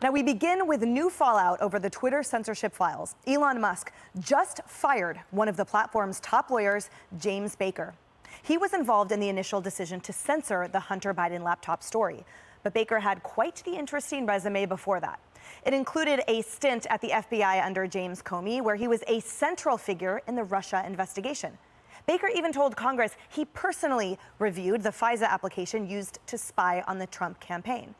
Now we begin with new fallout over the Twitter censorship files. Elon Musk just fired one of the platform's top lawyers, James Baker. He was involved in the initial decision to censor the Hunter Biden laptop story. But Baker had quite the interesting resume before that. It included a stint at the FBI under James Comey, where he was a central figure in the Russia investigation. Baker even told Congress he personally reviewed the FISA application used to spy on the Trump campaign.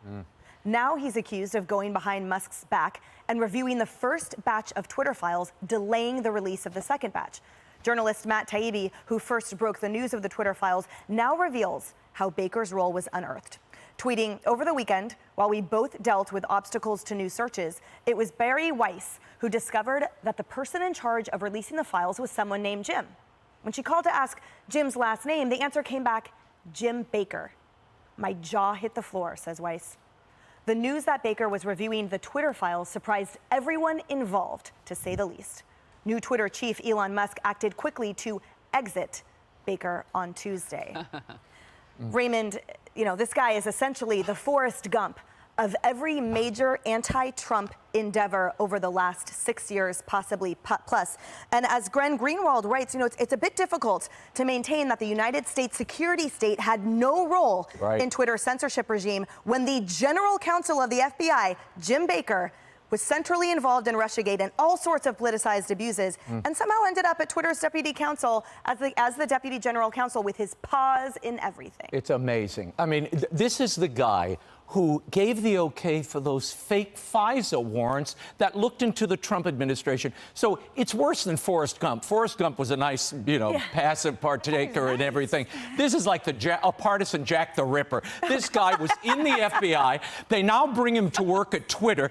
Now he's accused of going behind Musk's back and reviewing the first batch of Twitter files, delaying the release of the second batch. Journalist Matt Taibbi, who first broke the news of the Twitter files, now reveals how Baker's role was unearthed. Tweeting, "Over the weekend, while we both dealt with obstacles to new searches, it was Barry Weiss who discovered that the person in charge of releasing the files was someone named Jim. When she called to ask Jim's last name, the answer came back, Jim Baker. My jaw hit the floor," says Weiss. The news that Baker was reviewing the Twitter files surprised everyone involved, to say the least. New Twitter chief Elon Musk acted quickly to exit Baker on Tuesday. Raymond, this guy is essentially the Forrest Gump of every major anti-Trump endeavor over the last 6 years, possibly plus. And as Glenn Greenwald writes, it's a bit difficult to maintain that the United States security state had no role in Twitter's censorship regime when the general counsel of the FBI, Jim Baker, was centrally involved in Russiagate and all sorts of politicized abuses, and somehow ended up at Twitter's deputy counsel as the deputy general counsel with his paws in everything. It's amazing. I mean, this is the guy who gave the okay for those fake FISA warrants that looked into the Trump administration. So it's worse than Forrest Gump. Forrest Gump was a nice, passive partaker and everything. This is like a partisan Jack the Ripper. This guy was in the FBI. They now bring him to work at Twitter.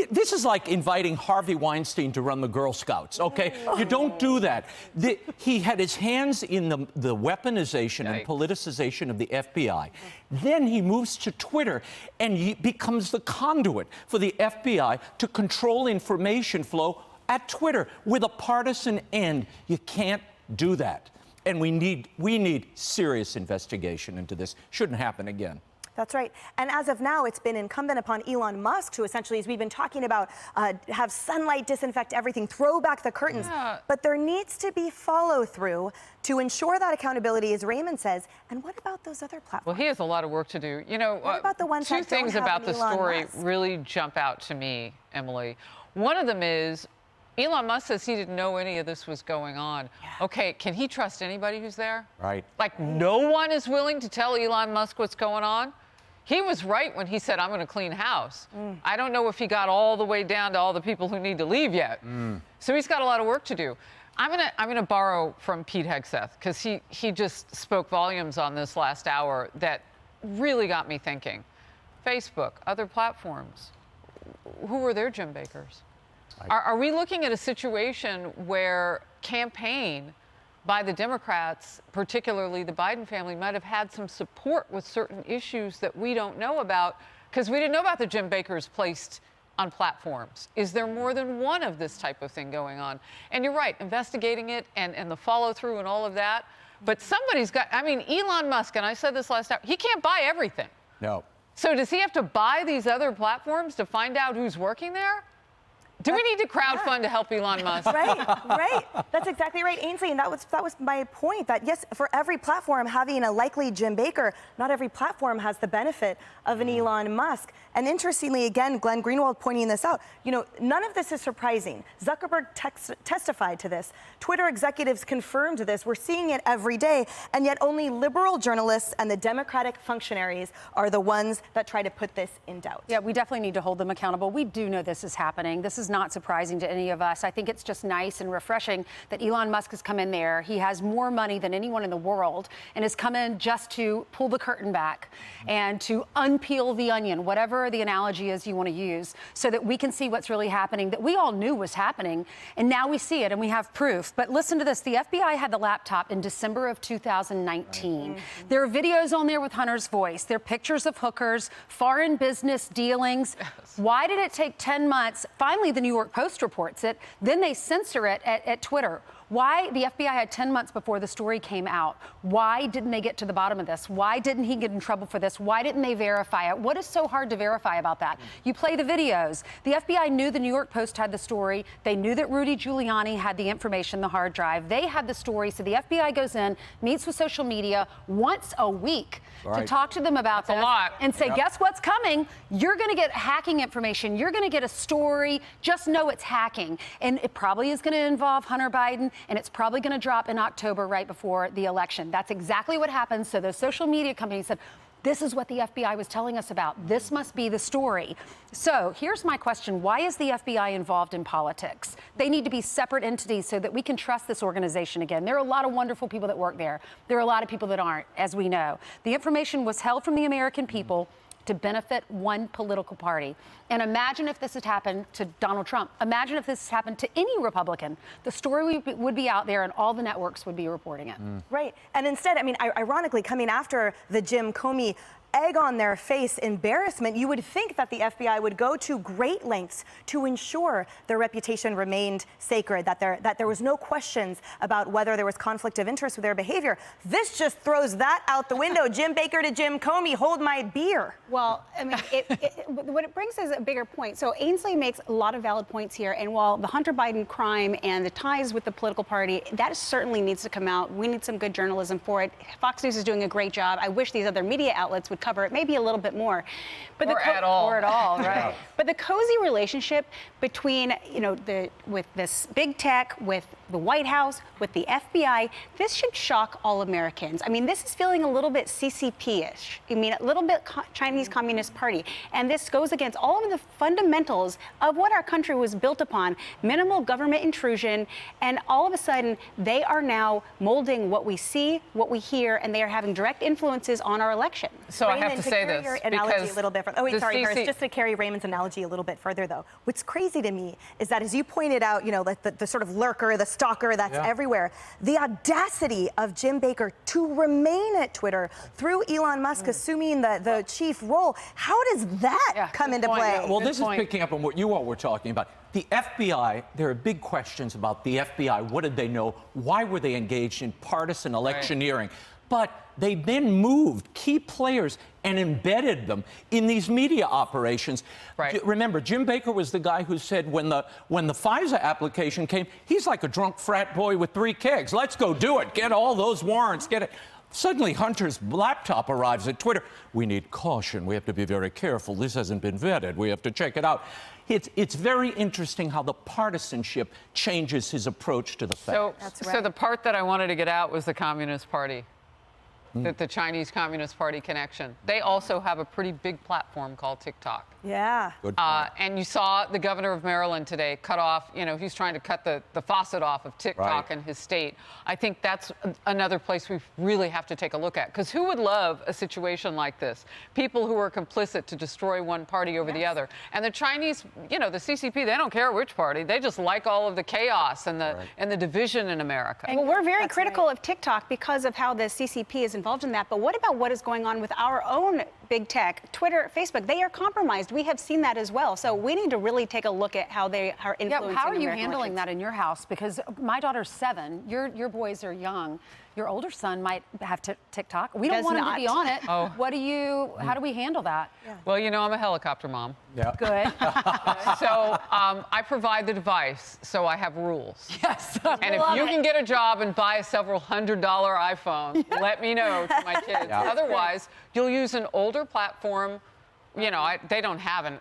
This is like inviting Harvey Weinstein to run the Girl Scouts, okay? You don't do that. He had his hands in the weaponization and politicization of the FBI. Then he moves to Twitter and he becomes the conduit for the FBI to control information flow at Twitter with a partisan end. You can't do that. And we need serious investigation into this. Shouldn't happen again. That's right. And as of now, it's been incumbent upon Elon Musk to essentially, as we've been talking about, have sunlight disinfect everything, throw back the curtains. Yeah. But there needs to be follow through to ensure that accountability, as Raymond says. And what about those other platforms? Well, he has a lot of work to do. What about the ones two things about the story really jump out to me, Emily. One of them is Elon Musk says he didn't know any of this was going on. Yeah. Okay, can he trust anybody who's there? Right. Like, no one is willing to tell Elon Musk what's going on? He was right when he said, I'm going to clean house. I don't know if he got all the way down to all the people who need to leave yet. So he's got a lot of work to do. I'm gonna borrow from Pete Hegseth, because he just spoke volumes on this last hour that really got me thinking. Facebook, other platforms, who are their Jim Bakers? Are we looking at a situation where campaign by the Democrats, particularly the Biden family, might have had some support with certain issues that we don't know about, because we didn't know about the Jim Bakers placed on platforms? Is there more than one of this type of thing going on? And you're right, investigating it and the follow through and all of that. But somebody's got, Elon Musk, and I said this last hour, he can't buy everything. No. So does he have to buy these other platforms to find out who's working there? Do we need to crowdfund to help Elon Musk? Right. That's exactly right, Ainsley. And that was my point, that yes, for every platform having a likely Jim Baker, not every platform has the benefit of an Elon Musk. And interestingly, again, Glenn Greenwald pointing this out, none of this is surprising. Zuckerberg testified to this. Twitter executives confirmed this. We're seeing it every day. And yet only liberal journalists and the Democratic functionaries are the ones that try to put this in doubt. Yeah, we definitely need to hold them accountable. We do know this is happening. This is not surprising to any of us. I think it's just nice and refreshing that Elon Musk has come in there. He has more money than anyone in the world and has come in just to pull the curtain back and to unpeel the onion, whatever the analogy is you want to use, so that we can see what's really happening, that we all knew was happening. And now we see it and we have proof. But listen to this. The FBI had the laptop in December of 2019. There are videos on there with Hunter's voice. There are pictures of hookers, foreign business dealings. Why did it take 10 months? Finally, the New York Post reports it. Then they censor it at Twitter. Why the FBI had 10 months before the story came out? Why didn't they get to the bottom of this? Why didn't he get in trouble for this? Why didn't they verify it? What is so hard to verify about that? You play the videos. The FBI knew the New York Post had the story. They knew that Rudy Giuliani had the information, the hard drive. They had the story. So the FBI goes in, meets with social media once a week to talk to them about That's a lot. and say, guess what's coming? You're going to get hacking information. You're going to get a story. Just know it's hacking. And it probably is going to involve Hunter Biden, and it's probably going to drop in October right before the election. That's exactly what happened. So those social media companies said, this is what the FBI was telling us about. This must be the story. So here's my question. Why is the FBI involved in politics? They need to be separate entities so that we can trust this organization again. There are a lot of wonderful people that work there. There are a lot of people that aren't, as we know. The information was held from the American people to benefit one political party. And imagine if this had happened to Donald Trump. Imagine if this happened to any Republican. The story would be out there and all the networks would be reporting it. Right. And instead, I mean, ironically, coming after the Jim Comey egg on their face embarrassment, you would think that the FBI would go to great lengths to ensure their reputation remained sacred, that there was no questions about whether there was conflict of interest with their behavior. This just throws that out the window. Jim Baker to Jim Comey, hold my beer. Well, I mean, what it brings is a bigger point. So Ainsley makes a lot of valid points here. And while the Hunter Biden crime and the ties with the political party, that certainly needs to come out. We need some good journalism for it. Fox News is doing a great job. I wish these other media outlets would cover it maybe a little bit more. But Or at all. Or at all, right. But the cozy relationship between, with this big tech, with the White House, with the FBI, this should shock all Americans. I mean, this is feeling a little bit CCP-ish. I mean, a little bit Chinese Communist Party. And this goes against all of the fundamentals of what our country was built upon, minimal government intrusion. And all of a sudden, they are now molding what we see, what we hear, and they are having direct influences on our election. So I have to say carry this your analogy because a little bit further. Oh, wait, the sorry, CC Harris. Just to carry Raymond's analogy a little bit further, though. What's crazy to me is that, as you pointed out, like the sort of lurker, the stalker that's everywhere, the audacity of Jim Baker to remain at Twitter through Elon Musk assuming the chief role. How does that come into play? Well, this is picking up on what you all were talking about. The FBI, there are big questions about the FBI. What did they know? Why were they engaged in partisan electioneering? But they then moved key players and embedded them in these media operations. Right. Remember, Jim Baker was the guy who said when the FISA application came, he's like a drunk frat boy with 3 kegs. Let's go do it. Get all those warrants. Get it. Suddenly, Hunter's laptop arrives at Twitter. We need caution. We have to be very careful. This hasn't been vetted. We have to check it out. It's very interesting how the partisanship changes his approach to the facts. So the part that I wanted to get out was the Communist Party. The Chinese Communist Party connection. They also have a pretty big platform called TikTok. Yeah. Good And you saw the governor of Maryland today cut off, he's trying to cut the faucet off of TikTok in his state. I think that's another place we really have to take a look at. Because who would love a situation like this? People who are complicit to destroy one party over the other. And the Chinese, the CCP, they don't care which party. They just like all of the chaos and the division in America. Well, we're very critical of TikTok because of how the CCP is involved in that. But what about what is going on with our own big tech, Twitter, Facebook? They are compromised. We have seen that as well. So we need to really take a look at how they are influencing. How are you American handling elections. that in your house? Because my daughter's 7. Your boys are young. Your older son might have TikTok. We don't Does want him to not. be on it. Oh. How do we handle that? Well, I'm a helicopter mom. Yeah. Good. So I provide the device, so I have rules. Yes. And if you can get a job and buy a several $100 iPhone, let me know to my kids. Yeah. Otherwise, you'll use an older platform. They don't have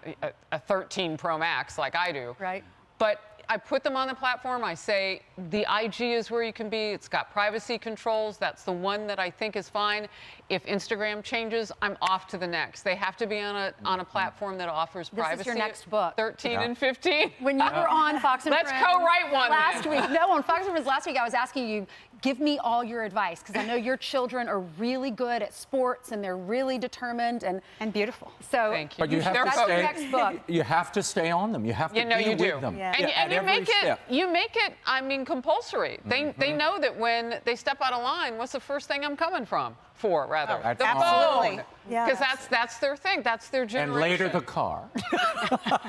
a 13 Pro Max like I do. Right. But I put them on the platform. I say the IG is where you can be. It's got privacy controls. That's the one that I think is fine. If Instagram changes, I'm off to the next. They have to be on a platform that offers privacy. This is your next book. 13 and 15. When you were on Fox and Let's Friends co-write one last then. week. No, on Fox and Friends last week, I was asking you, give me all your advice, because I know your children are really good at sports and they're really determined and beautiful. So Thank you. But you have They're to that's focused. your stay. next book. You have to stay on them. You have to be you with do. them. Yeah. And at you every make it. step. You make it. I mean, compulsory. They know that when they step out of line, what's the first thing I'm coming for? Rather, that's the Absolutely. phone. Yeah. Because that's their thing. That's their And generation. later the car.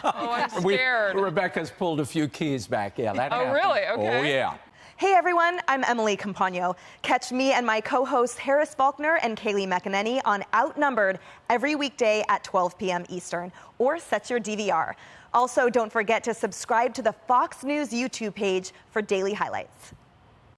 Oh, I'm scared. Rebecca's pulled a few keys back. Yeah, that Oh, happened. really? Oh, Okay. yeah. Hey everyone, I'm Emily Campagno. Catch me and my co-hosts Harris Faulkner and Kaylee McEnany on Outnumbered every weekday at 12 p.m. Eastern, or set your DVR. Also, don't forget to subscribe to the Fox News YouTube page for daily highlights.